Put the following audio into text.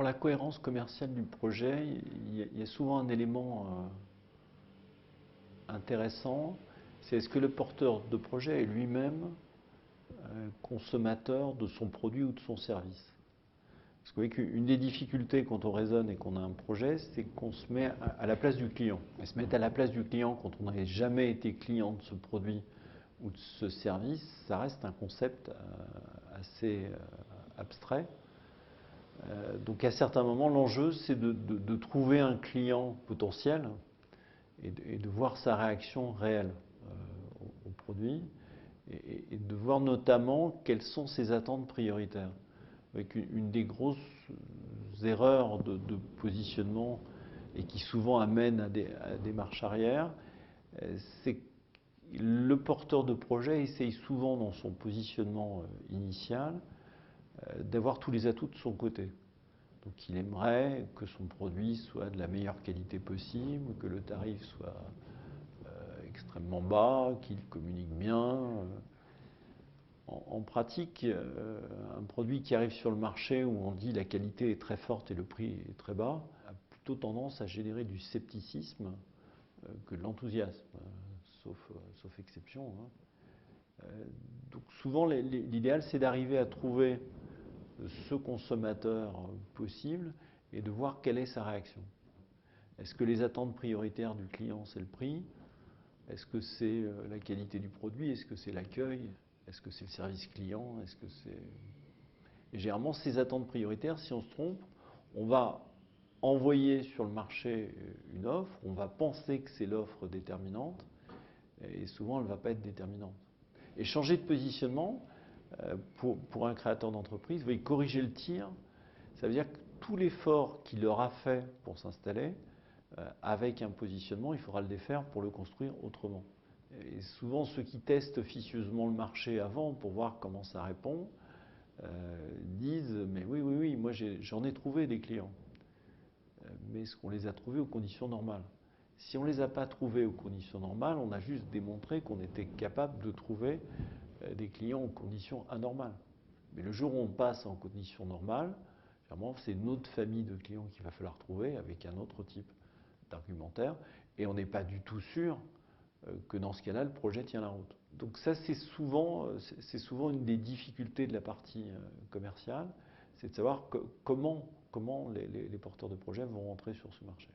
Pour la cohérence commerciale du projet, il y a souvent un élément intéressant, c'est est-ce que le porteur de projet est lui-même consommateur de son produit ou de son service. Parce que vous voyez qu'une des difficultés quand on raisonne et qu'on a un projet, c'est qu'on se met à la place du client. Et se mettre à la place du client quand on n'avait jamais été client de ce produit ou de ce service, ça reste un concept assez abstrait. Donc à certains moments, l'enjeu, c'est de trouver un client potentiel et de voir sa réaction réelle au produit et de voir notamment quelles sont ses attentes prioritaires. Avec une des grosses erreurs de positionnement et qui souvent amène à des marches arrière, c'est que le porteur de projet essaye souvent dans son positionnement initial d'avoir tous les atouts de son côté. Donc il aimerait que son produit soit de la meilleure qualité possible, que le tarif soit extrêmement bas, qu'il communique bien. En pratique, un produit qui arrive sur le marché où on dit la qualité est très forte et le prix est très bas, a plutôt tendance à générer du scepticisme que de l'enthousiasme, sauf exception. Donc souvent l'idéal c'est d'arriver à trouver ce consommateur possible et de voir quelle est sa réaction. Est-ce que les attentes prioritaires du client c'est le prix? Est-ce que c'est la qualité du produit? Est-ce que c'est l'accueil? Est-ce que c'est le service client? Est-ce que c'est... Et généralement, ces attentes prioritaires, si on se trompe, on va envoyer sur le marché une offre, on va penser que c'est l'offre déterminante, et souvent elle ne va pas être déterminante. Et changer de positionnement, pour un créateur d'entreprise, vous voyez, corriger le tir, ça veut dire que tout l'effort qu'il aura fait pour s'installer, avec un positionnement, il faudra le défaire pour le construire autrement. Et souvent, ceux qui testent officieusement le marché avant pour voir comment ça répond, disent « mais oui, moi j'en ai trouvé des clients. Mais est-ce qu'on les a trouvés aux conditions normales? Si on ne les a pas trouvés aux conditions normales, on a juste démontré qu'on était capable de trouver des clients aux conditions anormales. Mais le jour où on passe en conditions normales, c'est une autre famille de clients qu'il va falloir trouver avec un autre type d'argumentaire. Et on n'est pas du tout sûr que dans ce cas-là, le projet tient la route. Donc ça, c'est souvent une des difficultés de la partie commerciale, c'est de savoir comment les porteurs de projets vont rentrer sur ce marché.